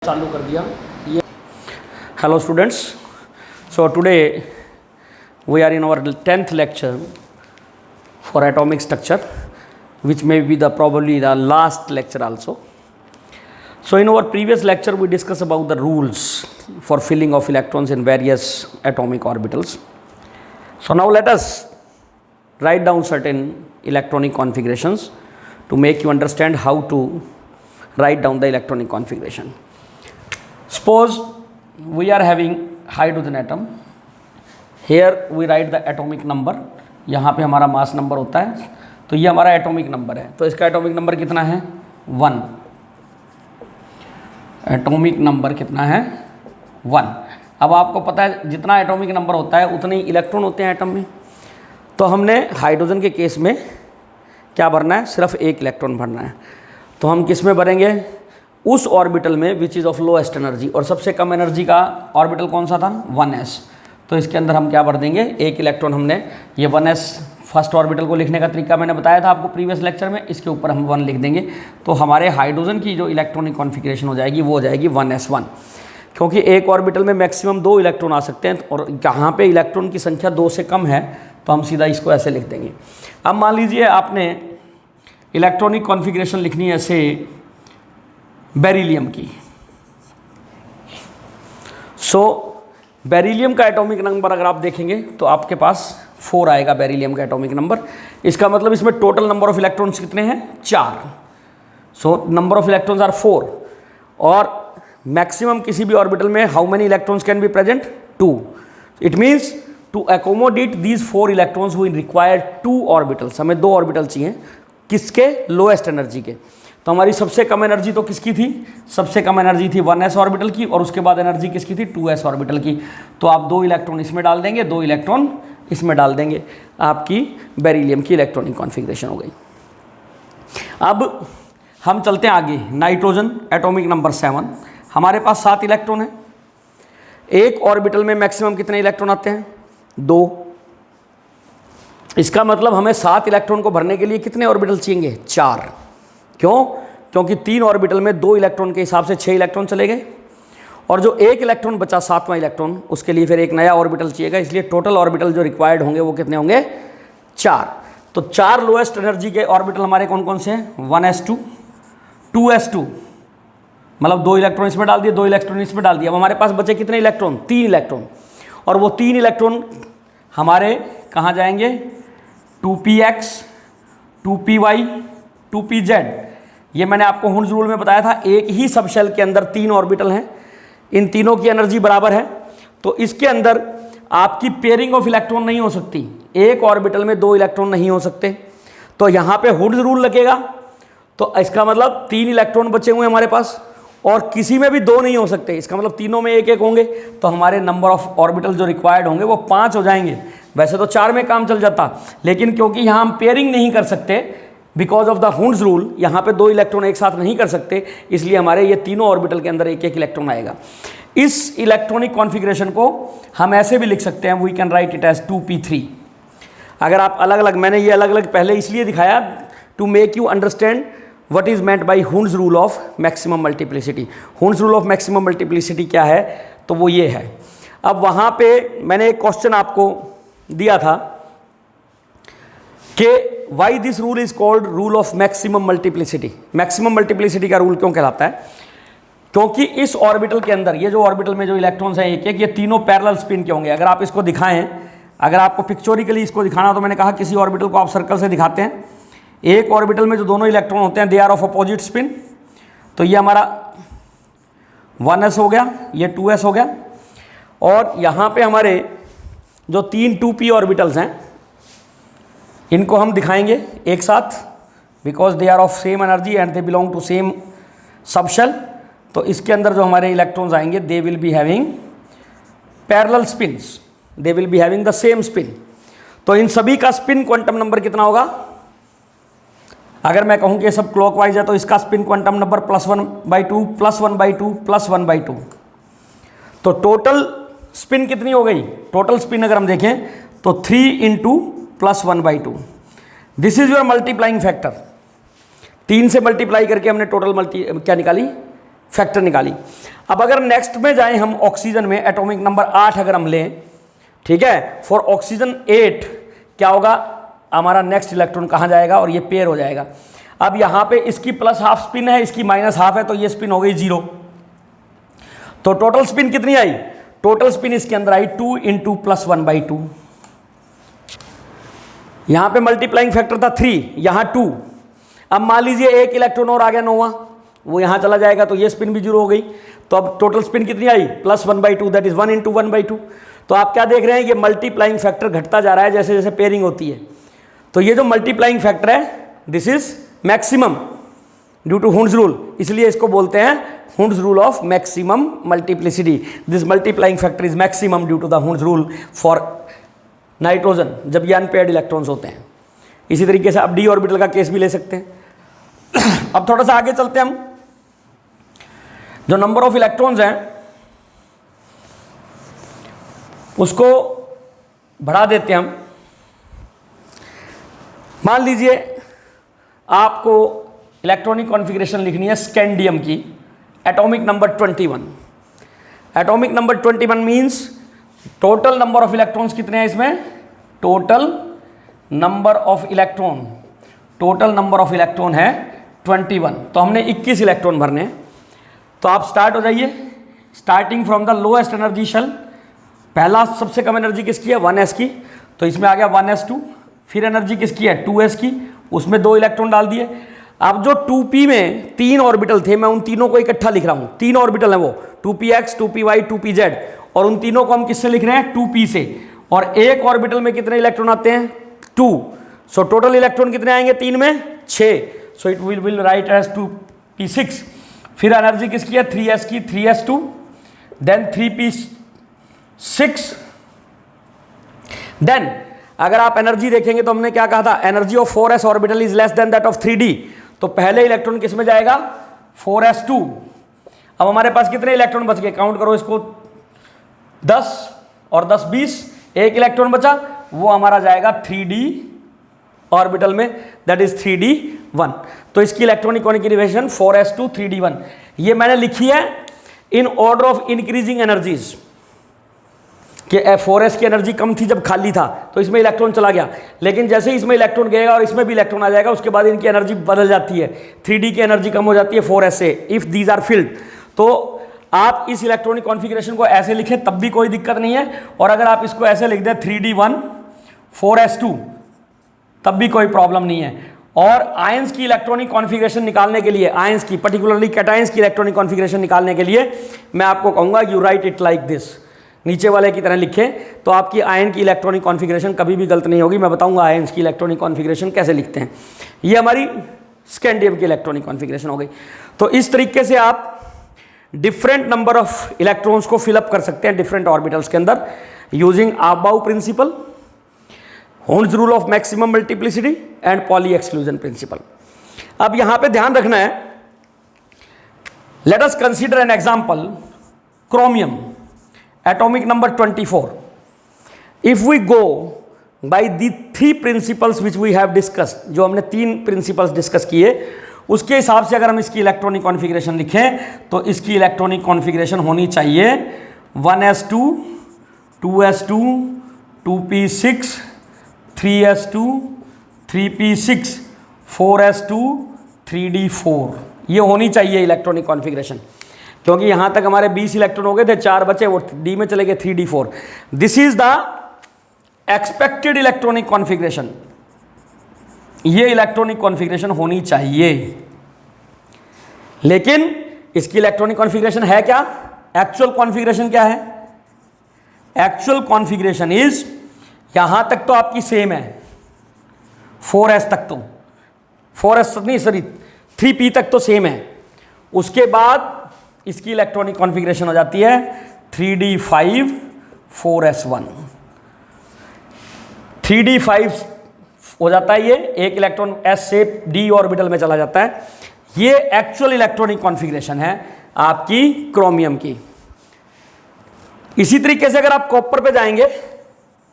चालू कर दिया ये। Hello students, so today we are in our 10th lecture for atomic structure, which may be the probably the last lecture also. So in our previous lecture we discussed about the rules for filling of electrons in various atomic orbitals. So now let us write down certain electronic configurations to make you understand how to write down the electronic configuration. Suppose we are having hydrogen atom. Here we write the atomic number. यहाँ पे हमारा mass number होता है, तो ये हमारा atomic number है। तो इसका एटॉमिक नंबर कितना है? 1। एटॉमिक नंबर कितना है? 1। अब आपको पता है जितना एटॉमिक नंबर होता है उतने ही इलेक्ट्रॉन होते हैं एटम में। तो हमने हाइड्रोजन के केस में क्या भरना है? सिर्फ एक इलेक्ट्रॉन भरना है। तो हम किस में भरेंगे? उस ऑर्बिटल में which is of lowest energy. और सबसे कम एनर्जी का ऑर्बिटल कौन सा था? 1s। तो इसके अंदर हम क्या भर देंगे? एक इलेक्ट्रॉन। हमने ये 1s फर्स्ट ऑर्बिटल को लिखने का तरीका मैंने बताया था आपको प्रीवियस लेक्चर में, इसके ऊपर हम 1 लिख देंगे। तो हमारे हाइड्रोजन की जो इलेक्ट्रॉनिक कॉन्फ़िगरेशन हो जाएगी वो हो जाएगी 1s1, क्योंकि एक ऑर्बिटल में मैक्सिमम 2 इलेक्ट्रॉन आ सकते हैं और यहाँ पे इलेक्ट्रॉन की संख्या 2 से कम है, तो हम सीधा इसको ऐसे लिख देंगे। अब मान लीजिए आपने इलेक्ट्रॉनिक कॉन्फ़िगरेशन लिखनी है ऐसे बेरिलियम की। बेरिलियम का एटॉमिक नंबर अगर आप देखेंगे तो आपके पास 4 आएगा बेरिलियम का एटॉमिक नंबर। इसका मतलब इसमें टोटल नंबर ऑफ इलेक्ट्रॉन्स कितने हैं? 4। Number of electrons are 4। और मैक्सिमम किसी भी ऑर्बिटल में how many electrons can be present? 2। It means to accommodate these 4 electrons we require 2 orbitals. हमें 2 ऑर्बिटल चाहिए। किसके? लोएस्ट एनर्जी के। तो हमारी सबसे कम एनर्जी तो किसकी थी? सबसे कम एनर्जी थी 1s ऑर्बिटल की, और उसके बाद एनर्जी किसकी थी? 2s ऑर्बिटल की। तो आप 2 इलेक्ट्रॉन इसमें डाल देंगे, 2 इलेक्ट्रॉन इसमें डाल देंगे। आपकी बेरिलियम की इलेक्ट्रॉनिक कॉन्फ़िगरेशन हो गई। अब हम चलते हैं आगे। Nitrogen atomic number 7। हमारे पास 7 इलेक्ट्रॉन है। एक ऑर्बिटल में मैक्सिमम कितने इलेक्ट्रॉन आते हैं? 2। इसका मतलब हमें 7 इलेक्ट्रॉन को भरने के लिए कितने ऑर्बिटल चाहिए? 4। क्यों? क्योंकि 3 ऑर्बिटल में 2 इलेक्ट्रॉन के हिसाब से 6 इलेक्ट्रॉन चले गए, और जो एक इलेक्ट्रॉन बचा 7वां इलेक्ट्रॉन, उसके लिए फिर एक नया ऑर्बिटल चाहिएगा। इसलिए टोटल ऑर्बिटल जो रिक्वायर्ड होंगे वो कितने होंगे? 4। तो 4 लोएस्ट एनर्जी के ऑर्बिटल हमारे कौन कौन से हैं? 1s2, 2s2, मतलब 2 इलेक्ट्रॉन इसमें डाल दिए, 2 इलेक्ट्रॉन इसमें डाल दिया। अब हमारे पास बचे कितने इलेक्ट्रॉन? 3 इलेक्ट्रॉन। और वो 3 इलेक्ट्रॉन हमारे कहाँ जाएंगे? 2px, 2py, 2pz। ये मैंने आपको हुंड्स रूल में बताया था। एक ही सब शेल के अंदर 3 ऑर्बिटल हैं, इन तीनों की एनर्जी बराबर है, तो इसके अंदर आपकी पेयरिंग ऑफ इलेक्ट्रॉन नहीं हो सकती। एक ऑर्बिटल में 2 इलेक्ट्रॉन नहीं हो सकते, तो यहाँ पे हुंड्स रूल लगेगा। तो इसका मतलब 3 इलेक्ट्रॉन बचे हुए हमारे पास, और किसी में भी 2 नहीं हो सकते। इसका मतलब तीनों में 1-1 होंगे, तो हमारे नंबर ऑफ ऑर्बिटल जो रिक्वायर्ड होंगे वो 5 हो जाएंगे। वैसे तो 4 में काम चल जाता, लेकिन क्योंकि यहाँ हम पेयरिंग नहीं कर सकते because of the Hund's rule, यहाँ पे 2 इलेक्ट्रॉन एक साथ नहीं कर सकते, इसलिए हमारे ये तीनों ऑर्बिटल के अंदर 1-1 इलेक्ट्रॉन आएगा। इस इलेक्ट्रॉनिक कॉन्फ़िगरेशन को हम ऐसे भी लिख सकते हैं, we can write it as 2p3। अगर आप अलग अलग, मैंने ये अलग अलग पहले इसलिए दिखाया to make you understand what is meant by Hund's rule of maximum multiplicity. Hund's rule of maximum multiplicity क्या है? तो वो ये है। अब वहाँ पे मैंने एक क्वेश्चन आपको दिया था कि why this rule is called rule of maximum multiplicity. Maximum multiplicity का रूल क्यों कहलाता है? क्योंकि इस ऑर्बिटल के अंदर, ये जो ऑर्बिटल में जो इलेक्ट्रॉन्स हैं 1-1, ये तीनों पैरेलल स्पिन के होंगे। अगर आप इसको दिखाएं, अगर आपको पिक्चोरिकली इसको दिखाना, तो मैंने कहा किसी ऑर्बिटल को आप सर्कल से दिखाते हैं। एक ऑर्बिटल में जो दोनों इलेक्ट्रॉन होते हैं they are of opposite spin. तो ये हमारा 1s हो गया, ये 2s हो गया, और यहाँ पे हमारे जो 3 2p ऑर्बिटल्स हैं इनको हम दिखाएंगे एक साथ, because they are of same energy and they belong to same subshell. तो इसके अंदर जो हमारे इलेक्ट्रॉन्स आएंगे they will be having parallel spins, they will be having the same spin. तो इन सभी का स्पिन क्वांटम नंबर कितना होगा? अगर मैं कहूँ कि ये सब क्लॉकवाइज है तो इसका स्पिन क्वांटम नंबर +1/2 +1/2 +1/2। तो टोटल स्पिन कितनी हो गई? टोटल स्पिन अगर हम देखें तो 3 × +1/2। This is your multiplying factor. 3 से मल्टीप्लाई करके हमने टोटल क्या निकाली? फैक्टर निकाली। अब अगर नेक्स्ट में जाएं हम ऑक्सीजन में, एटॉमिक नंबर 8 अगर हम लें, ठीक है, फॉर ऑक्सीजन 8 क्या होगा, हमारा नेक्स्ट इलेक्ट्रॉन कहाँ जाएगा और ये पेयर हो जाएगा। अब यहाँ पे इसकी प्लस हाफ स्पिन है, इसकी माइनस हाफ है, तो ये स्पिन हो गई 0। तो टोटल स्पिन कितनी आई, टोटल स्पिन इसके अंदर आई 2 इंटू प्लस 1/2। यहां पे मल्टीप्लाइंग फैक्टर था 3, यहां 2। अब मान लीजिए एक इलेक्ट्रॉन और आ गया नोवा, वो यहां चला जाएगा तो ये स्पिन भी 0 हो गई। तो अब टोटल स्पिन कितनी आई, प्लस 1/2, दैट इज 1 इंटू 1/2। तो आप क्या देख रहे हैं, ये मल्टीप्लाइंग फैक्टर घटता जा रहा है जैसे जैसे पेयरिंग होती है। तो ये जो मल्टीप्लाइंग फैक्टर है, this is maximum due to Hund's rule, इसलिए इसको बोलते हैं Hund's rule of maximum multiplicity. This multiplying factor is maximum due to the Hund's rule for nitrogen, जब ये अनपेयर्ड इलेक्ट्रॉन्स होते हैं। इसी तरीके से आप डी ऑर्बिटल का केस भी ले सकते हैं। अब थोड़ा सा आगे चलते हैं हम, जो नंबर ऑफ इलेक्ट्रॉन्स हैं उसको बढ़ा देते हैं हम। मान लीजिए आपको इलेक्ट्रॉनिक कॉन्फ़िगरेशन लिखनी है स्कैंडियम की, atomic number 21। Atomic number 21 means total number of electrons कितने हैं इसमें, total number of electron, total number of electron है 21। तो हमने 21 इलेक्ट्रॉन भरने हैं। तो आप स्टार्ट हो जाइए, starting from the lowest energy shell. पहला सबसे कम एनर्जी किसकी है, 1s की, तो इसमें आ गया 1s2। फिर एनर्जी किसकी है, 2s की, उसमें 2 इलेक्ट्रॉन डाल दिए। अब जो 2p में 3 ऑर्बिटल थे, मैं उन तीनों को इकट्ठा लिख रहा हूँ। 3 ऑर्बिटल है वो, 2px, 2py, 2pz, और उन तीनों को हम किससे लिख रहे हैं, 2p से। और एक ऑर्बिटल में कितने इलेक्ट्रॉन आते हैं, 2। सो टोटल इलेक्ट्रॉन कितने आएंगे 3 में, 6। So it will write as 2p6। फिर एनर्जी किसकी है, 3s की, 3s2, देन 3p6। देन अगर आप एनर्जी देखेंगे तो हमने क्या कहा था, energy of 4s orbital is less than that of 3d। तो पहले इलेक्ट्रॉन किस में जाएगा, 4s2। अब हमारे पास कितने इलेक्ट्रॉन बच गए, काउंट करो इसको, 10 और 10 20, एक इलेक्ट्रॉन बचा, वो हमारा जाएगा 3d ऑर्बिटल में, दैट इज 3d1। तो इसकी इलेक्ट्रॉनिक कॉन्फ़िगरेशन 4s2 3d1। ये मैंने लिखी है in order of increasing energies, कि 4s की एनर्जी कम थी जब खाली था, तो इसमें इलेक्ट्रॉन चला गया, लेकिन जैसे ही इसमें इलेक्ट्रॉन गएगा और इसमें भी इलेक्ट्रॉन आ जाएगा, उसके बाद इनकी एनर्जी बदल जाती है, 3d की एनर्जी कम हो जाती है 4s से, इफ दीज आर फिल्ड। तो आप इस इलेक्ट्रॉनिक कॉन्फ़िगरेशन को ऐसे लिखें तब भी कोई दिक्कत नहीं है, और अगर आप इसको ऐसे लिख दें 3d1 4s2 तब भी कोई प्रॉब्लम नहीं है। और आयंस की इलेक्ट्रॉनिक कॉन्फ़िगरेशन निकालने के लिए, आयंस की पर्टिकुलरली कैटायंस की इलेक्ट्रॉनिक कॉन्फ़िगरेशन निकालने के लिए मैं आपको कहूँगा you right it like this, नीचे वाले की तरह लिखें, तो आपकी आयन की इलेक्ट्रॉनिक कॉन्फ़िगरेशन कभी भी गलत नहीं होगी। मैं बताऊंगा आयंस की इलेक्ट्रॉनिक कॉन्फ़िगरेशन कैसे लिखते हैं। ये हमारी स्कैंडियम की इलेक्ट्रॉनिक कॉन्फ़िगरेशन हो गई। तो इस तरीके से आप डिफरेंट नंबर ऑफ इलेक्ट्रॉन्स को फिलअप कर सकते हैं डिफरेंट ऑर्बिटल्स के अंदर using Aufbau principle, Hund's rule of maximum multiplicity and Pauli exclusion principle. अब यहां पे ध्यान रखना है, let us consider an example, chromium atomic number 24. If we go by the 3 principles which we have discussed, जो हमने 3 principles डिस्कस किए, उसके हिसाब से अगर हम इसकी इलेक्ट्रॉनिक कॉन्फ़िगरेशन लिखें तो इसकी इलेक्ट्रॉनिक कॉन्फ़िगरेशन होनी चाहिए 1s2 2s2 2p6 3s2 3p6 4s2 3d4। ये होनी चाहिए इलेक्ट्रॉनिक कॉन्फ़िगरेशन, क्योंकि यहां तक हमारे 20 इलेक्ट्रॉन हो गए थे, 4 बचे, वो डी में चले गए 3d4। This is the expected electronic configuration. ये इलेक्ट्रॉनिक कॉन्फ़िगरेशन होनी चाहिए, लेकिन इसकी इलेक्ट्रॉनिक कॉन्फ़िगरेशन है क्या, एक्चुअल कॉन्फ़िगरेशन क्या है, एक्चुअल कॉन्फ़िगरेशन इज यहां तक तो आपकी सेम है, 4s तक तो, 4s नहीं सॉरी 3p तक तो सेम है। उसके बाद इसकी इलेक्ट्रॉनिक कॉन्फ़िगरेशन हो जाती है 3d5 4s1। 3d5 हो जाता है, ये एक इलेक्ट्रॉन s से d ऑर्बिटल में चला जाता है। ये एक्चुअल इलेक्ट्रॉनिक कॉन्फ़िगरेशन है आपकी क्रोमियम की। इसी तरीके से अगर आप कॉपर पे जाएंगे,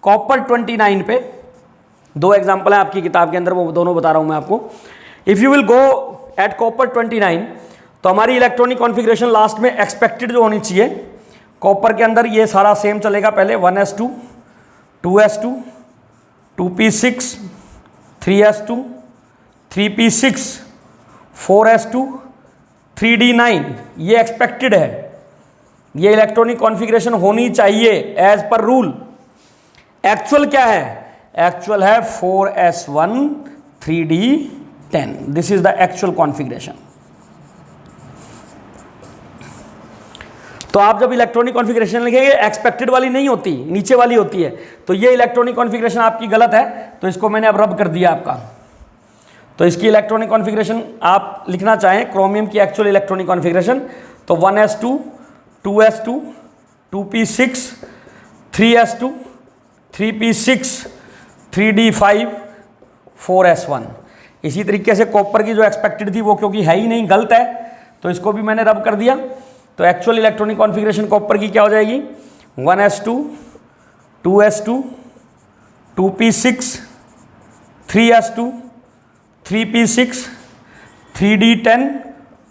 कॉपर 29 पे 2 एग्जांपल है आपकी किताब के अंदर, वो दोनों बता रहा हूं मैं आपको। If you will go at copper 29, तो हमारी इलेक्ट्रॉनिक कॉन्फ़िगरेशन लास्ट में एक्सपेक्टेड जो होनी चाहिए, कॉपर के अंदर ये सारा सेम चलेगा, पहले 1s2 2s2 2p6 3s2 3p6 4s2 3d9, ये एक्सपेक्टेड है, ये इलेक्ट्रॉनिक कॉन्फ़िगरेशन होनी चाहिए एज पर रूल। एक्चुअल क्या है? एक्चुअल है 4s1 3d10, this is the actual configuration. तो आप जब इलेक्ट्रॉनिक कॉन्फ़िगरेशन लिखेंगे एक्सपेक्टेड वाली नहीं होती, नीचे वाली होती है। तो ये इलेक्ट्रॉनिक कॉन्फ़िगरेशन आपकी गलत है, तो इसको मैंने अब रब कर दिया आपका। तो इसकी इलेक्ट्रॉनिक कॉन्फ़िगरेशन आप लिखना चाहें क्रोमियम की एक्चुअल इलेक्ट्रॉनिक कॉन्फ़िगरेशन, तो 1s2 2s2 2p6 3s2 3p6 3d5 4s1। इसी तरीके से कॉपर की जो एक्सपेक्टेड थी वो क्योंकि है ही नहीं, गलत है, तो इसको भी मैंने रब कर दिया। तो एक्चुअल इलेक्ट्रॉनिक कॉन्फ़िगरेशन कॉपर की क्या हो जाएगी? 1s2 2s2 2p6 3s2 3p6 3d10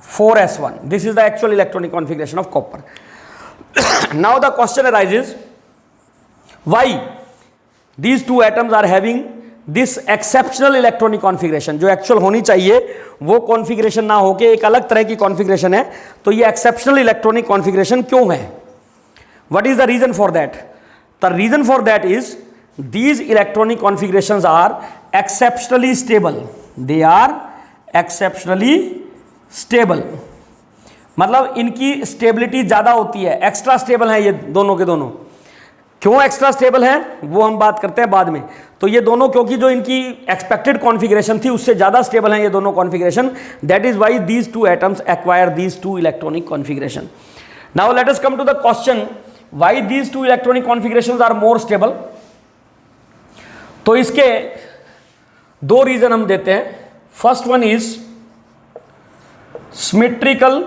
4s1, this is the actual electronic configuration of copper. Now the question arises, why these two atoms are having this exceptional electronic configuration? जो actual होनी चाहिए वो configuration ना होके एक अलग तरह की कॉन्फ़िगरेशन है, तो ये एक्सेप्शनल इलेक्ट्रॉनिक कॉन्फ़िगरेशन क्यों है? What is the reason for that? The reason for that is these electronic configurations are exceptionally stable. They are exceptionally stable, मतलब इनकी स्टेबिलिटी ज़्यादा होती है, एक्स्ट्रा स्टेबल है ये दोनों के दोनों। क्यों एक्स्ट्रा स्टेबल है वो हम बात करते हैं बाद में। तो ये दोनों क्योंकि जो इनकी एक्सपेक्टेड कॉन्फ़िगरेशन थी उससे ज़्यादा स्टेबल हैं ये दोनों configuration, that is why these two atoms acquire these two electronic configuration. Now let us come to the question, why these two electronic configurations are more stable. तो इसके दो रीजन हम देते हैं। First one is symmetrical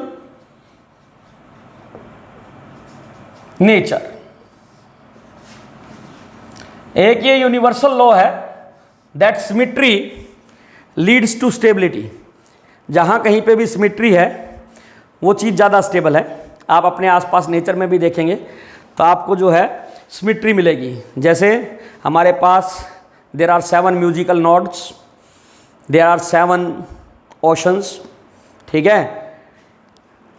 nature. एक ये universal law है that symmetry leads to stability. जहां कहीं पे भी सिमेट्री है वो चीज़ ज़्यादा स्टेबल है। आप अपने आसपास नेचर में भी देखेंगे तो आपको जो है सिमेट्री मिलेगी। जैसे हमारे पास there are 7 musical notes, there are 7 oceans, ठीक है,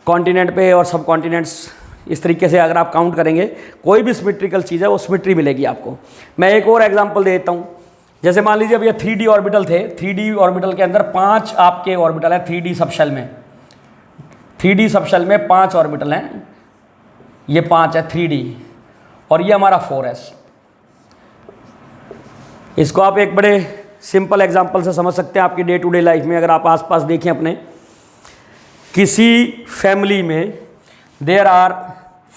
कॉन्टिनेंट पे और सब कॉन्टिनेंट्स, इस तरीके से अगर आप काउंट करेंगे कोई भी सिमेट्रिकल चीज़ है वो सिमेट्री मिलेगी आपको। मैं एक और एग्जांपल दे देता हूँ। जैसे मान लीजिए अब ये 3D ऑर्बिटल थे, 3D ऑर्बिटल के अंदर 5 आपके ऑर्बिटल है 3D सबशेल में, 3D सबशेल में 5 ऑर्बिटल हैं, ये 5 है 3D और ये हमारा 4s। इसको आप एक बड़े सिंपल एग्जांपल से समझ सकते हैं आपकी डे टू डे लाइफ में। अगर आप आसपास देखें अपने किसी फैमिली में देयर आर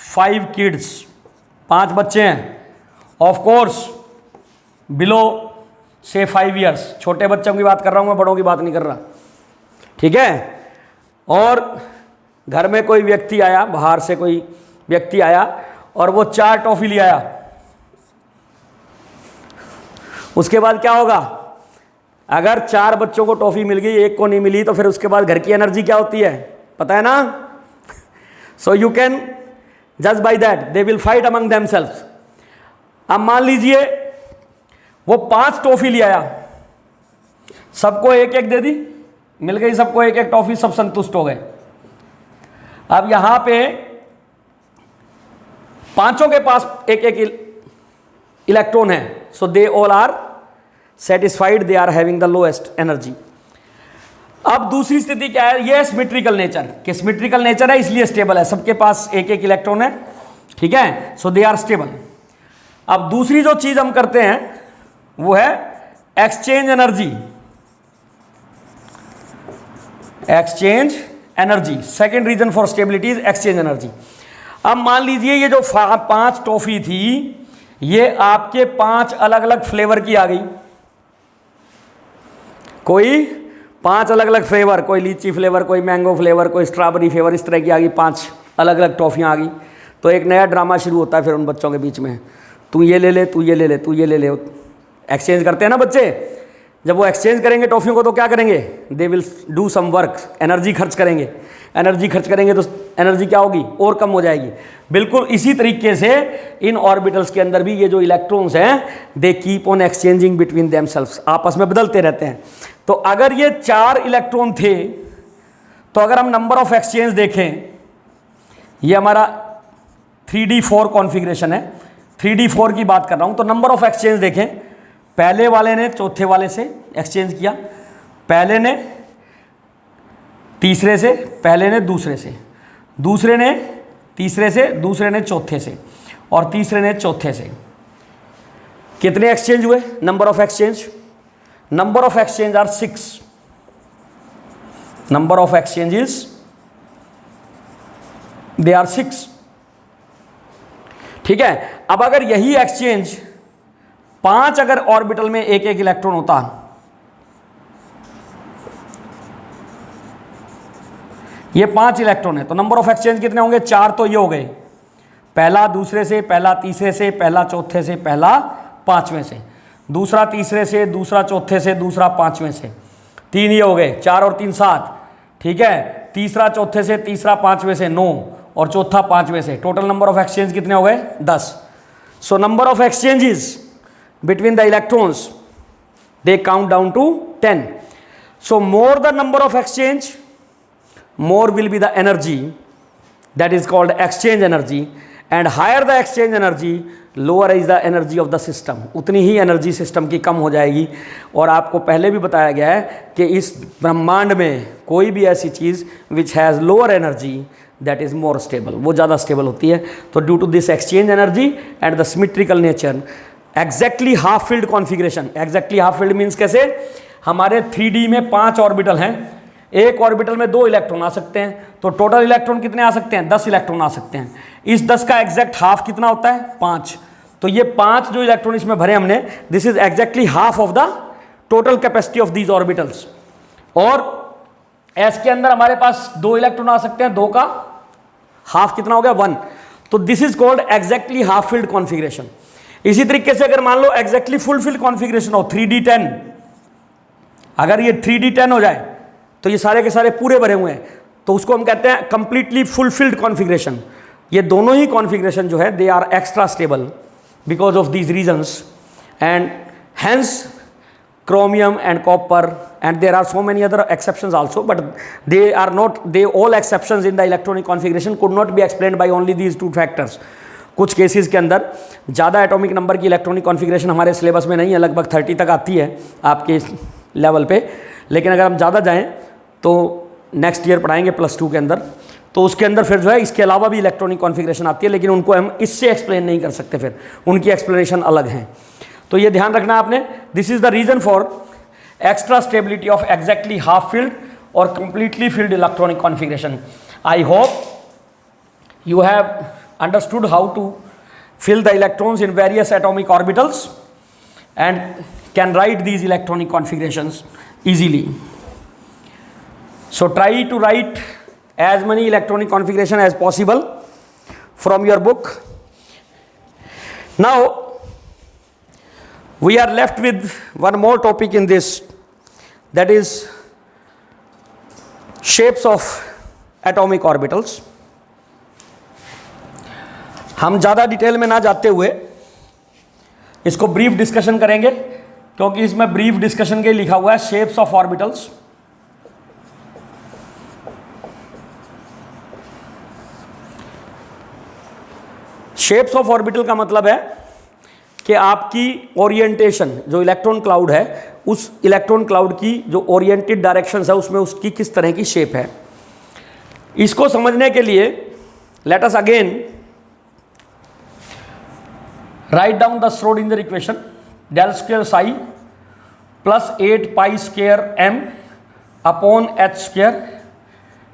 5 किड्स, 5 बच्चे हैं, ऑफ कोर्स बिलो से 5 ईयर्स, छोटे बच्चों की बात कर रहा हूँ मैं, बड़ों की बात नहीं कर रहा, ठीक है। और घर में कोई व्यक्ति आया, बाहर से कोई व्यक्ति आया और वो 4 टॉफी ले आया, उसके बाद क्या होगा? अगर 4 बच्चों को टॉफी मिल गई, एक को नहीं मिली, तो फिर उसके बाद घर की एनर्जी क्या होती है पता है ना? सो यू कैन जज by that, they will fight among themselves. अब मान लीजिए वो 5 टॉफी ले आया, सबको एक एक दे दी, मिल गई सबको एक एक टॉफी, सब संतुष्ट हो गए। अब यहां पे पांचों के पास एक एक इलेक्ट्रॉन है, so they all are satisfied, they are having the lowest energy. अब दूसरी स्थिति क्या है? ये सिमेट्रिकल नेचर, कि सिमेट्रिकल नेचर है इसलिए स्टेबल है, सबके पास एक एक इलेक्ट्रॉन है, ठीक है, सो दे आर स्टेबल। अब दूसरी जो चीज हम करते हैं वो है exchange energy, exchange energy. Second reason for stability is exchange energy. अब मान लीजिए ये जो 5 टॉफी थी ये आपके 5 अलग अलग फ्लेवर की आ गई, कोई 5 अलग अलग फ्लेवर, कोई लीची फ्लेवर, कोई मैंगो फ्लेवर, कोई स्ट्रॉबेरी फ्लेवर, इस तरह की आ गई, 5 अलग अलग टॉफियाँ आ गई। तो एक नया ड्रामा शुरू होता है फिर उन बच्चों के बीच में, तू ये ले ले, तू ये ले ले, तू ये ले ले, एक्सचेंज करते हैं ना बच्चे। जब वो एक्सचेंज करेंगे टॉफियों को तो क्या करेंगे, they will do some work, energy खर्च करेंगे। एनर्जी खर्च करेंगे तो एनर्जी क्या होगी, और कम हो जाएगी। बिल्कुल इसी तरीके से इन ऑर्बिटल्स के अंदर भी ये जो इलेक्ट्रॉन्स हैं they keep on exchanging between themselves, आपस में बदलते रहते हैं। तो अगर ये 4 इलेक्ट्रॉन थे तो अगर हम नंबर ऑफ एक्सचेंज देखें, ये हमारा 3d4 कॉन्फ़िगरेशन है, 3d4 की बात कर रहा हूं। तो नंबर ऑफ एक्सचेंज देखें, पहले वाले ने चौथे वाले से एक्सचेंज किया, पहले ने तीसरे से, पहले ने दूसरे से, दूसरे ने तीसरे से, दूसरे ने चौथे से, और तीसरे ने चौथे से। कितने एक्सचेंज हुए, number of exchange, number of exchange are 6, number of exchanges they are 6। ठीक है, अब अगर यही एक्सचेंज 5 अगर ऑर्बिटल में एक एक इलेक्ट्रॉन होता, ये 5 इलेक्ट्रॉन है तो नंबर ऑफ एक्सचेंज कितने होंगे, 4 तो ये हो गए, पहला दूसरे से, पहला तीसरे से, पहला चौथे से, पहला पांचवें से, दूसरा तीसरे से, दूसरा चौथे से, दूसरा पांचवें से, 3 ये हो गए, 4 और 3 7। ठीक है, तीसरा चौथे से, तीसरा पांचवें से 9, और चौथा पांचवें से। टोटल नंबर ऑफ एक्सचेंज कितने हो गए, 10। So number of exchanges between the electrons they count down to 10. So more the number of exchange, more will be the energy, that is called exchange energy, and higher the exchange energy, lower is the energy of the system. उतनी ही energy system की कम हो जाएगी। और आपको पहले भी बताया गया है कि इस ब्रह्मांड में कोई भी ऐसी चीज़ which has lower energy that is more stable, वो ज़्यादा स्टेबल होती है। तो due to this exchange energy and the symmetrical nature, exactly half filled configuration, exactly half filled means कैसे, हमारे 3D में 5 ऑर्बिटल हैं, एक ऑर्बिटल में 2 इलेक्ट्रॉन आ सकते हैं, तो टोटल इलेक्ट्रॉन कितने आ सकते हैं, 10 इलेक्ट्रॉन आ सकते हैं। इस 10 का एग्जैक्ट हाफ कितना होता है, 5। तो ये 5 जो इलेक्ट्रॉन इसमें भरे हमने, this is exactly half of the total capacity of these orbitals. और एस के अंदर हमारे पास 2 इलेक्ट्रॉन आ सकते हैं, 2 का हाफ कितना हो गया, 1। तो this is called exactly half filled configuration. इसी तरीके से अगर मान लो एग्जैक्टली फुल फील्ड कॉन्फ़िगरेशन हो, 3D10, अगर ये 3D10 हो जाए तो ये सारे के सारे पूरे भरे हुए हैं, तो उसको हम कहते हैं कंप्लीटली फुलफिल्ड कॉन्फ़िगरेशन। ये दोनों ही कॉन्फ़िगरेशन जो है they are extra stable because of these reasons, and hence chromium and copper, and there are so many other exceptions also, but they are not, they all exceptions in the electronic configuration could not be explained by only these 2 factors. कुछ cases के अंदर ज़्यादा atomic number की electronic configuration हमारे syllabus में नहीं है, लगभग 30 तक आती है आपके लेवल पे, लेकिन अगर हम ज़्यादा जाएं तो नेक्स्ट ईयर पढ़ाएंगे +2 के अंदर, तो उसके अंदर फिर जो है इसके अलावा भी इलेक्ट्रॉनिक कॉन्फ़िगरेशन आती है, लेकिन उनको हम इससे एक्सप्लेन नहीं कर सकते, फिर उनकी एक्सप्लेनेशन अलग हैं। तो ये ध्यान रखना आपने, this is the reason for extra stability of exactly half filled और completely filled electronic configuration. I hope you have understood how to fill the electrons in various atomic orbitals and can write these electronic configurations easily. So try to write as many electronic configuration as possible from your book. Now we are left with one more topic in this, that is shapes of atomic orbitals. हम ज़्यादा detail में ना जाते हुए इसको brief discussion करेंगे, क्योंकि इसमें ब्रीफ डिस्कशन के लिखा हुआ है shapes of orbitals. Shapes of orbital का मतलब है कि आपकी ओरिएंटेशन, जो इलेक्ट्रॉन क्लाउड है, उस इलेक्ट्रॉन क्लाउड की जो ओरिएंटेड डायरेक्शंस है उसमें उसकी किस तरह की शेप है। इसको समझने के लिए let us again write down the Schrodinger equation, del square psi plus 8 pi square m upon h square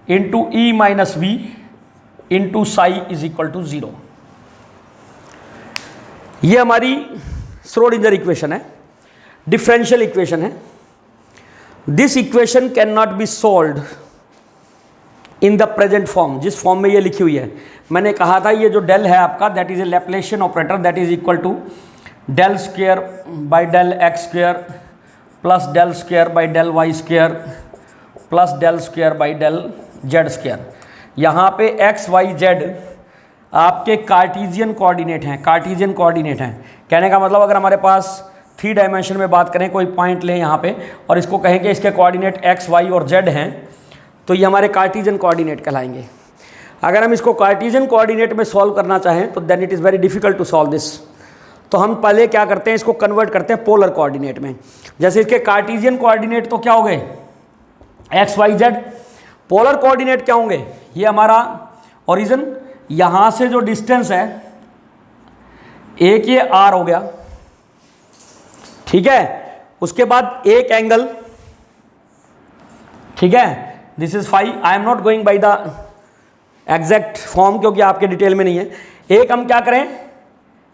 into e minus v into psi is equal to 0। ये हमारी Schrodinger इक्वेशन है, डिफरेंशियल इक्वेशन है। This equation can not be solved in the present form, जिस form में ये लिखी हुई है। मैंने कहा था ये जो डेल है आपका, that is a Laplacian operator, that is equal to del square by del X square plus del square by del Y square plus del square by del Z square. यहाँ पे एक्स वाई जेड आपके Cartesian coordinate हैं, Cartesian coordinate हैं। कहने का मतलब अगर हमारे पास 3 डायमेंशन में बात करें, कोई पॉइंट लें यहाँ पे और इसको कहें कि इसके कोऑर्डिनेट एक्स वाई और जेड हैं, तो ये हमारे कार्टीजियन कोऑर्डिनेट कहलाएंगे। अगर हम इसको कार्टीजियन कोऑर्डिनेट में सॉल्व करना चाहें तो then it is very difficult to solve this. तो हम पहले क्या करते हैं, इसको कन्वर्ट करते हैं पोलर कोऑर्डिनेट में। जैसे इसके कार्टीजियन कोऑर्डिनेट तो क्या हो गए, X Y Z. Polar coordinate क्या होंगे, ये हमारा ओरिजिन, यहाँ से जो डिस्टेंस है एक ये आर हो गया, ठीक है। उसके बाद एक एंगल, ठीक है, this is five. I am not going by the exact form क्योंकि आपके डिटेल में नहीं है। एक हम क्या करें,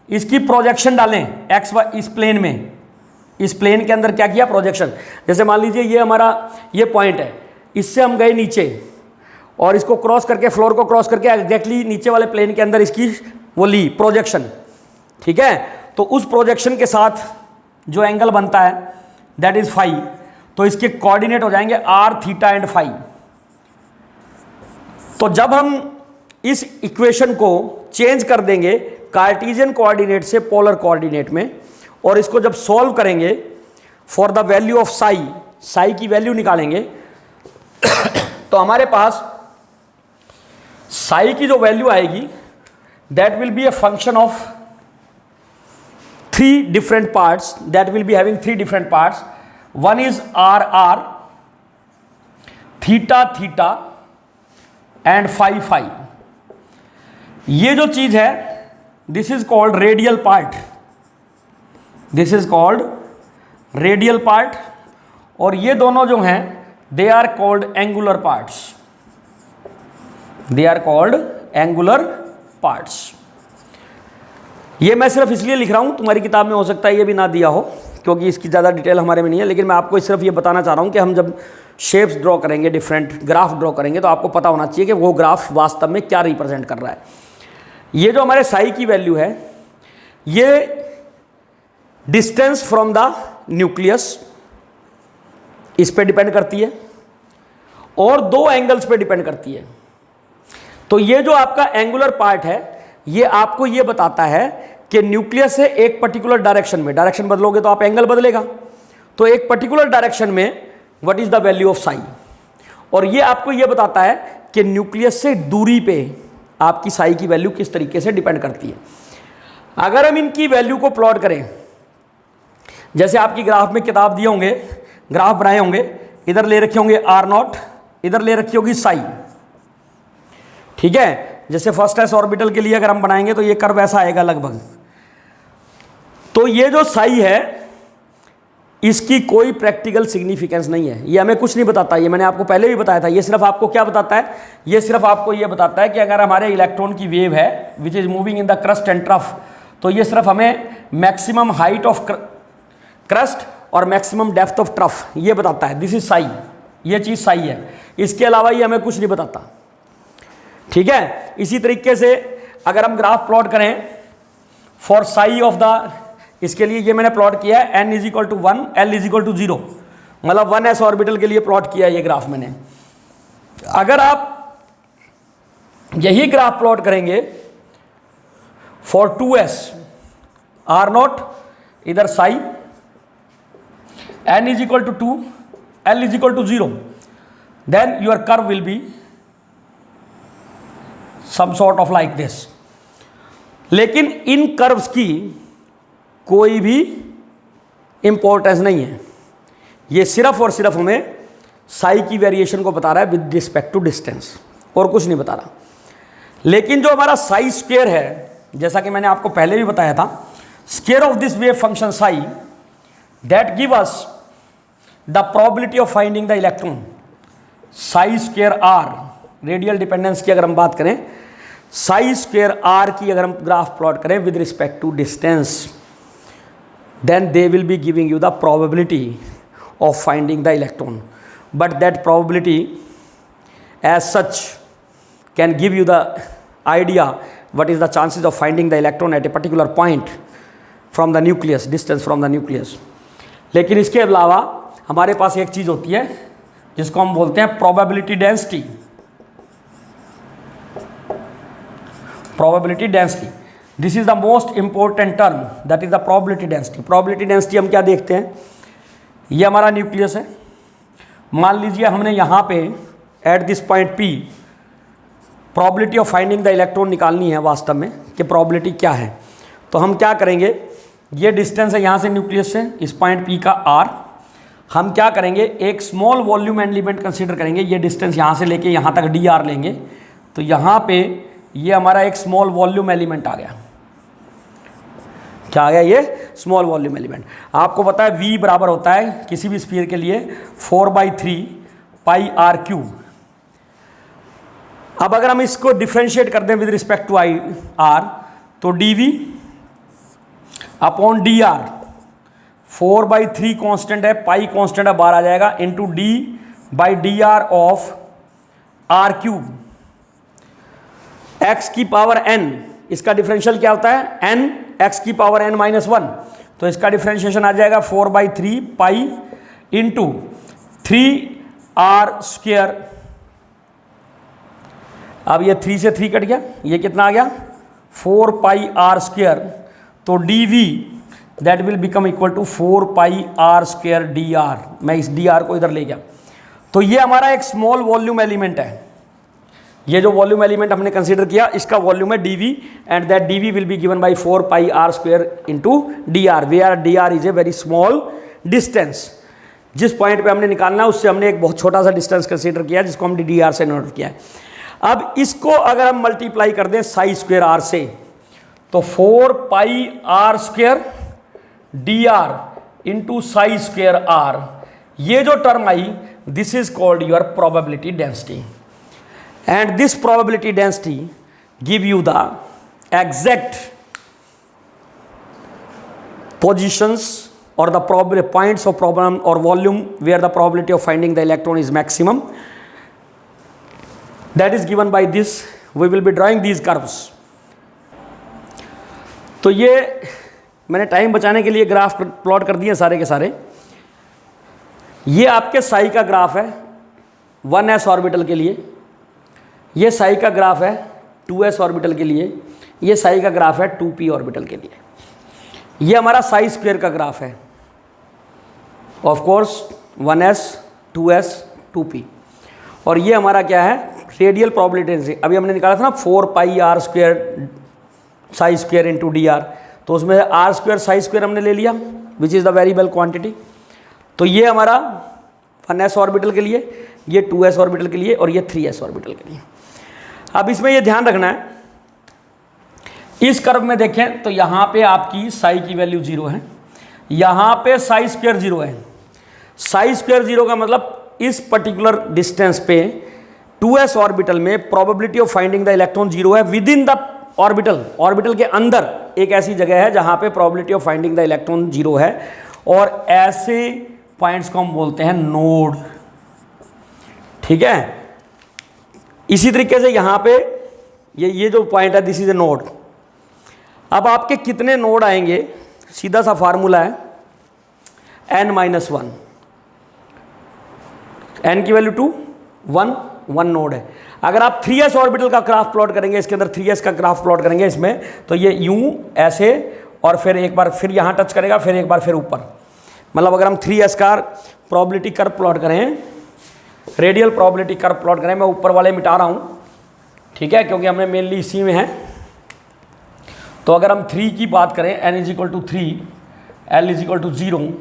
इसकी प्रोजेक्शन डालें एक्स वाई इस प्लेन में, इस प्लेन के अंदर क्या किया, प्रोजेक्शन। जैसे मान लीजिए ये हमारा ये पॉइंट है, इससे हम गए नीचे और इसको क्रॉस करके, फ्लोर को क्रॉस करके एग्जैक्टली नीचे वाले प्लेन के अंदर इसकी वो ली प्रोजेक्शन, ठीक है। तो उस प्रोजेक्शन के साथ जो एंगल बनता है दैट इज फाई। तो इसके कोऑर्डिनेट हो जाएंगे आर, थीटा एंड फाई। तो जब हम इस इक्वेशन को चेंज कर देंगे कार्टीजियन कोऑर्डिनेट से पोलर कोऑर्डिनेट में और इसको जब सॉल्व करेंगे for the value of Sai, Sai की वैल्यू निकालेंगे तो हमारे पास साई की जो वैल्यू आएगी that will be a function of 3 different parts, that will be having 3 different parts. One is r r, theta theta and phi phi. ये जो चीज है this is called radial part, this is called radial part, और ये दोनों जो हैं they are called angular parts, they are called angular parts. ये मैं सिर्फ इसलिए लिख रहा हूँ, तुम्हारी किताब में हो सकता है ये भी ना दिया हो क्योंकि इसकी ज़्यादा डिटेल हमारे में नहीं है, लेकिन मैं आपको सिर्फ ये बताना चाह रहा हूँ कि हम जब शेप्स ड्रॉ करेंगे, डिफरेंट ग्राफ ड्रॉ करेंगे, तो आपको पता होना चाहिए कि वो ग्राफ वास्तव में क्या रिप्रेजेंट कर रहा है। ये जो हमारे साई की वैल्यू है ये डिस्टेंस फ्रॉम द न्यूक्लियस इस पे डिपेंड करती है और 2 एंगल्स पे डिपेंड करती है। तो ये जो आपका एंगुलर पार्ट है ये आपको ये बताता है कि न्यूक्लियस से एक पर्टिकुलर डायरेक्शन में, डायरेक्शन बदलोगे तो आप एंगल बदलेगा, तो एक पर्टिकुलर डायरेक्शन में what is the value of Sai, और ये आपको ये बताता है कि न्यूक्लियस से दूरी पे आपकी साई की वैल्यू किस तरीके से डिपेंड करती है। अगर हम इनकी वैल्यू को प्लॉट करें, जैसे आपकी ग्राफ में किताब दिए होंगे, ग्राफ बनाए होंगे, इधर ले रखे होंगे आर नॉट, इधर ले रखी होगी साई, ठीक है। जैसे फर्स्ट एस ऑर्बिटल के लिए अगर हम बनाएंगे तो ये कर्व ऐसा आएगा लगभग। तो ये जो साई है इसकी कोई प्रैक्टिकल सिग्निफिकेंस नहीं है, ये हमें कुछ नहीं बताता। ये मैंने आपको पहले भी बताया था। ये सिर्फ आपको क्या बताता है, ये सिर्फ आपको ये बताता है कि अगर हमारे इलेक्ट्रॉन की वेव है which is moving in the crust and trough, तो ये सिर्फ हमें मैक्सिमम हाइट ऑफ क्रस्ट और मैक्सिमम डेप्थ ऑफ ट्रफ ये बताता है। दिस इज साई, ये चीज़ साई है, इसके अलावा ये हमें कुछ नहीं बताता, ठीक है। इसी तरीके से अगर हम ग्राफ प्लॉट करें फॉर साई ऑफ द, इसके लिए ये मैंने प्लॉट किया है n is equal to 1, l is equal to 0, मतलब 1s ऑर्बिटल के लिए प्लॉट किया है ये ग्राफ मैंने। अगर आप यही ग्राफ प्लॉट करेंगे फॉर 2s r नॉट, इधर psi n is equal to 2, l is equal to 0, then your curve will be some sort of like this. लेकिन इन कर्व्स की कोई भी इंपॉर्टेंस नहीं है, ये सिर्फ और सिर्फ हमें साई की वेरिएशन को बता रहा है विद रिस्पेक्ट टू डिस्टेंस, और कुछ नहीं बता रहा। लेकिन जो हमारा साई स्क्वायर है, जैसा कि मैंने आपको पहले भी बताया था, square of this wave function psi that give us the probability of finding the electron. Psi square R, radial dependence की अगर हम बात करें, साई स्क्वायर आर की अगर हम ग्राफ प्लॉट करें with respect to distance, then they will be giving you the probability of finding the electron, but that probability as such can give you the idea what is the chances of finding the electron at a particular point from the nucleus, distance from the nucleus. लेकिन इसके अलावा हमारे पास एक चीज़ होती है जिसको हम बोलते हैं probability density. Probability density, this is the most important term, that is the probability density. Probability density हम क्या देखते हैं, ये हमारा न्यूक्लियस है। मान लीजिए हमने यहाँ पे at this point P probability of finding the electron निकालनी है वास्तव में कि प्रोबेबिलिटी क्या है। तो हम क्या करेंगे, ये डिस्टेंस है यहाँ से न्यूक्लियस से इस पॉइंट P का R। हम क्या करेंगे, एक स्मॉल वॉल्यूम एलिमेंट कंसीडर करेंगे, ये डिस्टेंस यहाँ से लेके यहाँ तक dr लेंगे। तो यहाँ पे ये हमारा एक स्मॉल वॉल्यूम एलिमेंट आ गया। क्या आ गया, ये स्मॉल वॉल्यूम एलिमेंट। आपको पता है V बराबर होता है किसी भी स्फीयर के लिए 4/3 पाई r क्यूब। अब अगर हम इसको डिफ्रेंशिएट कर दें विद रिस्पेक्ट टू r, तो dv अपॉन dr, 4/3 कांस्टेंट है, पाई कांस्टेंट है, बाहर आ जाएगा, into d/dr of r cube x की पावर n। इसका डिफरेंशियल क्या होता है, n x की पावर n माइनस 1। तो इसका डिफरेंशिएशन आ जाएगा 4/3 पाई इंटू 3r स्क्वायर। अब ये 3 से 3 कट गया, ये कितना आ गया 4 पाई r स्क्वायर। तो dv that will become equal to 4 pi r square dr। मैं इस dr को इधर ले गया। तो ये हमारा एक स्मॉल वॉल्यूम एलिमेंट है। ये जो वॉल्यूम एलिमेंट हमने कंसीडर किया, इसका वॉल्यूम है dv and that dv will be given by 4 pi r square into dr, where dr is a very small distance. जिस पॉइंट पे हमने निकालना है उससे हमने एक बहुत छोटा सा डिस्टेंस कंसीडर किया जिसको हमने dr से नोट किया है। अब इसको अगर हम मल्टीप्लाई कर दें साई स्क्वायर r से, तो 4 pi r square dr into Sai square r, ये जो term I, this is called your probability density. And this probability density give you the exact positions or the points of problem or volume where the probability of finding the electron is maximum. That is given by this. We will be drawing these curves. तो ये मैंने time बचाने के लिए graph plot कर दिए सारे के सारे। ये आपके साई का ग्राफ है 1s ऑर्बिटल के लिए, ये साई का ग्राफ है 2s ऑर्बिटल के लिए, ये साई का ग्राफ है 2p ऑर्बिटल के लिए। ये हमारा साई स्क्वायर का ग्राफ है, of course 1s 2s 2p। और ये हमारा क्या है, रेडियल प्रोबेबिलिटी। अभी हमने निकाला था ना 4 pi r square Sai square into dr, तो उसमें r स्क्वायर साई स्क्वायर हमने ले लिया which is the variable quantity. तो ये हमारा 1s ऑर्बिटल के लिए, ये 2s ऑर्बिटल के लिए और ये 3s ऑर्बिटल के लिए। अब इसमें ये ध्यान रखना है, इस कर्व में देखें तो यहाँ पे आपकी साई की वैल्यू 0 है, यहाँ पे साई स्क्वायर 0 है। साई स्क्वायर 0 का मतलब इस पर्टिकुलर डिस्टेंस पे 2s ऑर्बिटल में probability of finding the electron 0 है। With in the orbital, orbital के अंदर एक ऐसी जगह है जहाँ पे probability of finding the electron 0 है, और ऐसे पॉइंट्स को हम बोलते हैं नोड। ठीक है, इसी तरीके से यहाँ पे ये जो पॉइंट है दिस इज ए नोड। अब आपके कितने नोड आएंगे, सीधा सा फार्मूला है n-1। n की वैल्यू 2, 1 नोड है। अगर आप 3s ऑर्बिटल का ग्राफ प्लॉट करेंगे, इसके अंदर 3s का ग्राफ प्लॉट करेंगे इसमें, तो ये यूं ऐसे और फिर एक बार फिर यहाँ टच करेगा, फिर एक बार फिर ऊपर। मतलब अगर हम 3s का प्रोबेबिलिटी कर्व प्लॉट करें, रेडियल प्रोबेबिलिटी कर्व प्लॉट करें, मैं ऊपर वाले मिटा रहा हूँ, ठीक है, क्योंकि हमें मेनली इसी में है। तो अगर हम 3 की बात करें, n = 3, l = 0,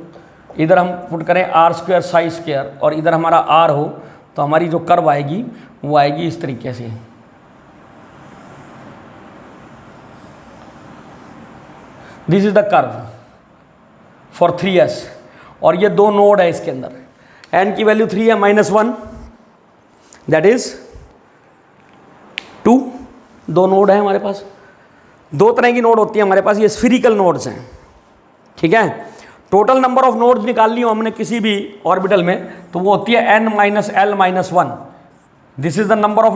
इधर हम पुट करें r स्क्वायर साई स्क्वायर और इधर हमारा r हो, तो हमारी जो कर्व आएगी वो आएगी इस तरीके से। This is the curve for 3s, और ये 2 नोड है इसके अंदर। n की वैल्यू 3 है, -1 दैट इज 2। 2 नोड है हमारे पास। 2 तरह की नोड होती है हमारे पास, ये स्फीरिकल नोड्स हैं। ठीक है, टोटल नंबर ऑफ नोड्स निकाल ली हो हमने किसी भी ऑर्बिटल में, तो वो होती है n - l - 1। This is the number of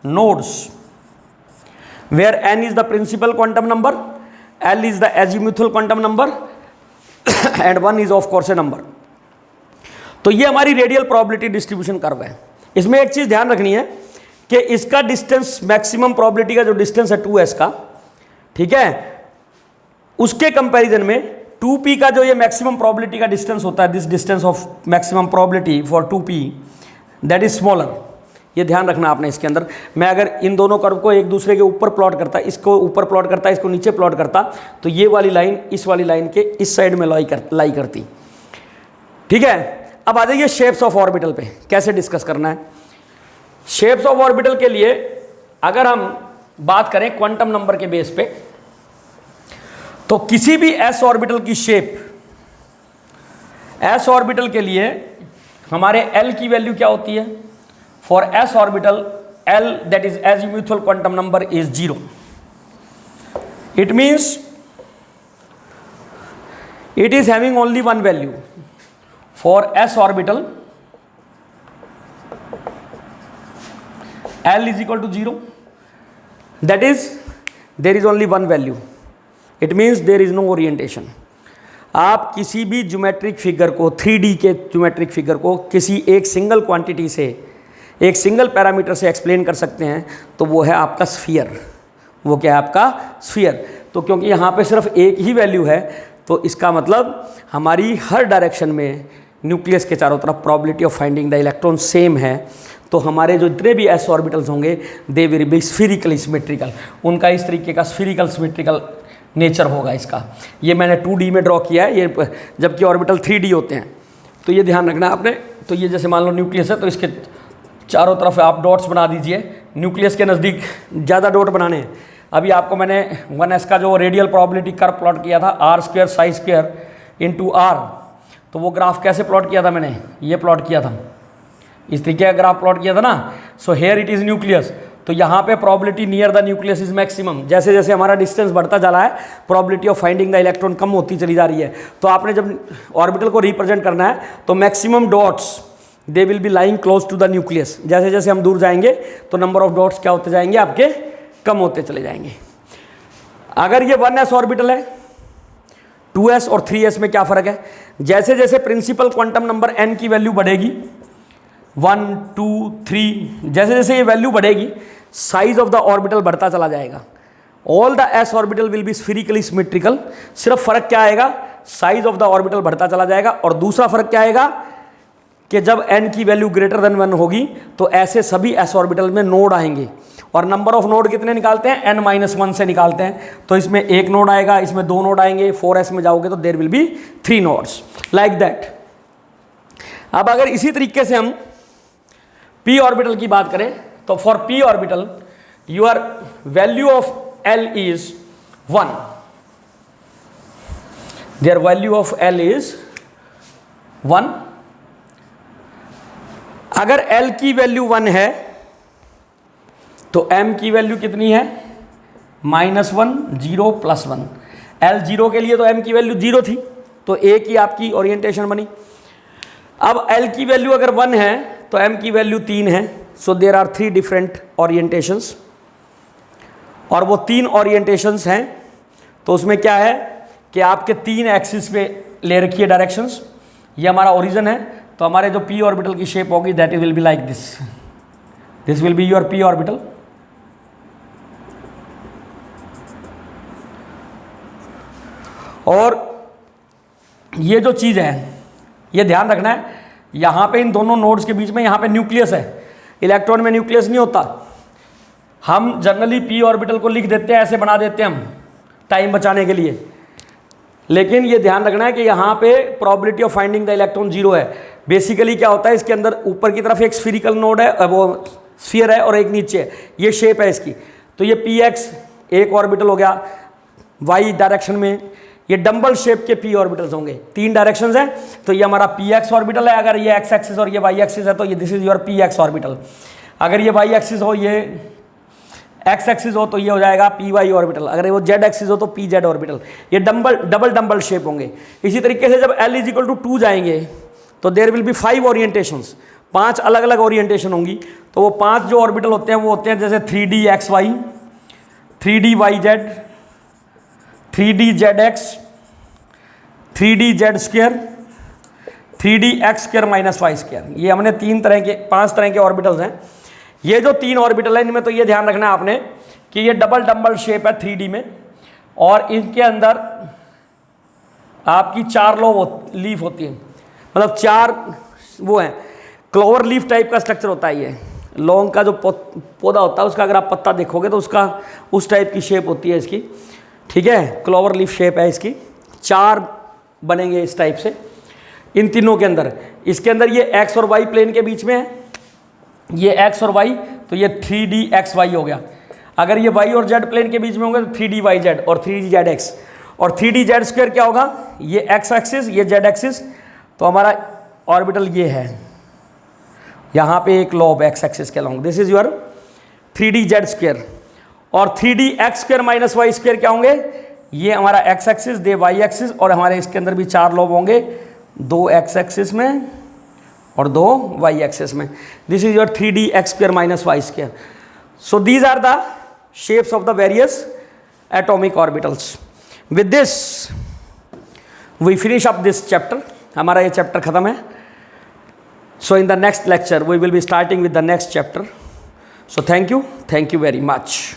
nodes where n is the principal quantum number, l is the azimuthal quantum number and 1 is of course a number. तो ये हमारी रेडियल प्रोबेबिलिटी डिस्ट्रीब्यूशन कर्व है। इसमें एक चीज ध्यान रखनी है कि इसका डिस्टेंस, मैक्सिमम प्रोबेबिलिटी का जो डिस्टेंस है 2s का, ठीक है, उसके कंपैरिजन में 2p का जो ये मैक्सिमम प्रोबेबिलिटी का डिस्टेंस होता है, this distance of maximum probability for 2p that is smaller. ये ध्यान रखना आपने इसके अंदर। मैं अगर इन दोनों कर्व को एक दूसरे के ऊपर प्लॉट करता, इसको ऊपर प्लॉट करता, इसको नीचे प्लॉट करता, तो ये वाली लाइन इस वाली लाइन के इस साइड में लाई करती। ठीक है, अब आ जाइए शेप्स ऑफ ऑर्बिटल पे, कैसे डिस्कस करना है। शेप्स ऑफ ऑर्बिटल के लिए अगर हम बात करें क्वांटम नंबर के बेस पे, तो किसी भी एस ऑर्बिटल की शेप, एस ऑर्बिटल के लिए हमारे एल की वैल्यू क्या होती है? For S orbital L that is azimuthal quantum number is 0। It means it is having only one value for S orbital L is equal to 0, that is there is only one value, it means there is no orientation। आप किसी भी geometric figure को, 3D के geometric figure को किसी एक single quantity से, एक सिंगल पैरामीटर से एक्सप्लेन कर सकते हैं, तो वो है आपका स्फीयर। वो क्या है? आपका स्फीयर। तो क्योंकि यहाँ पे सिर्फ एक ही वैल्यू है, तो इसका मतलब हमारी हर डायरेक्शन में न्यूक्लियस के चारों तरफ probability of finding the electron same है। तो हमारे जो जितने भी एस ऑर्बिटल्स होंगे दे विल बी स्फीरिकली सिमेट्रिकल, उनका इस तरीके का स्फीरिकल सिमेट्रिकल नेचर होगा इसका। ये मैंने 2D में ड्रॉ किया है, ये जबकि ऑर्बिटल 3D होते हैं। तो ये ध्यान रखना आपने। तो ये जैसे मान लो न्यूक्लियस है, तो इसके चारों तरफ आप डॉट्स बना दीजिए। न्यूक्लियस के नज़दीक ज़्यादा डॉट बनाने हैं। अभी आपको मैंने 1s का जो रेडियल प्रोबेबिलिटी कर्व प्लॉट किया था, r² ψ² इंटू r, तो वो ग्राफ कैसे प्लॉट किया था मैंने? ये प्लॉट किया था, इस तरीके का ग्राफ प्लॉट किया था ना। So here it is nucleus, तो यहाँ पे probability near the nucleus is maximum. जैसे जैसे हमारा डिस्टेंस बढ़ता जा रहा है, probability of finding the electron कम होती चली जा रही है। तो आपने जब ऑर्बिटल को रिप्रेजेंट करना है, तो maximum dots they will be lying close to the nucleus. जैसे जैसे हम दूर जाएंगे, तो नंबर ऑफ डॉट्स क्या होते जाएंगे? आपके कम होते चले जाएंगे। अगर ये 1s ऑर्बिटल है, 2s और 3s में क्या फ़र्क है? जैसे जैसे प्रिंसिपल क्वांटम नंबर n की वैल्यू बढ़ेगी, 1 2 3, जैसे जैसे ये वैल्यू बढ़ेगी, साइज ऑफ द ऑर्बिटल बढ़ता चला जाएगा। All the S orbital will be spherically symmetrical. सिर्फ फर्क क्या आएगा? साइज ऑफ द ऑर्बिटल बढ़ता चला जाएगा। और दूसरा फर्क क्या आएगा कि जब n की वैल्यू ग्रेटर देन 1 होगी, तो ऐसे सभी एस ऑर्बिटल में नोड आएंगे। और नंबर ऑफ नोड कितने निकालते हैं? n-1 से निकालते हैं। तो इसमें एक नोड आएगा, इसमें 2 नोड आएंगे। 4s में जाओगे तो there will be 3 nodes, like that. अब अगर इसी तरीके से हम p ऑर्बिटल की बात करें, तो for p orbital your value of l is 1, their value of l is 1। अगर l की वैल्यू 1 है, तो m की वैल्यू कितनी है? -1 0 +1। l 0 के लिए तो m की वैल्यू 0 थी, तो a की आपकी ओरिएंटेशन बनी। अब l की वैल्यू अगर 1 है, तो m की वैल्यू 3 है। So there are 3 different orientations, और वो 3 ओरिएंटेशंस हैं। तो उसमें क्या है कि आपके 3 एक्सिस पे ले रखी है डायरेक्शंस। ये हमारा ओरिजिन है, तो हमारे जो p ऑर्बिटल की शेप होगी that will be like this. This will be your p orbital. और ये जो चीज़ है, ये ध्यान रखना है, यहाँ पे इन दोनों नोड्स के बीच में यहाँ पे न्यूक्लियस है। इलेक्ट्रॉन में न्यूक्लियस नहीं होता। हम जनरली p ऑर्बिटल को लिख देते हैं, ऐसे बना देते हैं हम टाइम बचाने के लिए। लेकिन ये ध्यान रखना है कि यहाँ पे probability of finding the electron 0 है। बेसिकली क्या होता है, इसके अंदर ऊपर की तरफ एक स्फीरिकल नोड है, वो स्फीयर है, और एक नीचे है। ये शेप है इसकी। तो ये px एक ऑर्बिटल हो गया y डायरेक्शन में। ये डंबल शेप के p ऑर्बिटल्स होंगे, 3 डायरेक्शंस हैं। तो ये हमारा px ऑर्बिटल है। अगर ये x एक्सिस और ये y एक्सिस है, तो ये this is your px orbital. अगर ये y एक्सिस हो, ये x एक्सिस हो, तो ये हो जाएगा py ऑर्बिटल। अगर वो z एक्सिस हो, तो pz ऑर्बिटल। ये डबल शेप होंगे। इसी तरीके से जब l = 2 जाएंगे, तो देयर विल बी 5 ओरिएंटेशंस, 5 अलग अलग ओरिएंटेशन होंगी। तो वो 5 जो ऑर्बिटल होते हैं, वो होते हैं जैसे 3D xy, 3D yz, 3D zx, 3d(z², 3dx² minus y²। ये हमने 5 तरह के ऑर्बिटल्स हैं। ये जो 3 ऑर्बिटल है इनमें तो ये ध्यान रखना है आपने कि ये डबल शेप है 3D में, और इनके अंदर आपकी 4 लीफ होती है, मतलब 4 वो हैं, क्लोवर लीफ टाइप का स्ट्रक्चर होता है। ये लौंग का जो पौधा होता है उसका अगर आप पत्ता देखोगे तो उसका उस टाइप की शेप होती है इसकी, ठीक है, क्लोवर लीफ शेप है इसकी। 4 बनेंगे इस टाइप से इन तीनों के अंदर। इसके अंदर ये x और y प्लेन के बीच में है, ये x और y, तो ये 3dxy हो गया। अगर ये y और z प्लेन के बीच में होंगे तो 3dyz और 3dzx, और 3dz² क्या होगा, ये x एक्सिस ये z एक्सिस, तो हमारा ऑर्बिटल ये है, यहाँ पे एक लॉब x एक्सिस के along, this is your 3dz²। और 3dx² माइनस y² क्या होंगे, ये हमारा x एक्सिस दे y एक्सिस, और हमारे इसके अंदर भी 4 लॉब होंगे, 2 x एक्सिस में और 2 y एक्सिस में। This is your 3dx² minus y²। So these are the shapes of the various atomic orbitals. With this we finish up this chapter. हमारा ये चैप्टर खत्म है। So in the next lecture we will be starting with the next chapter. So thank you very much.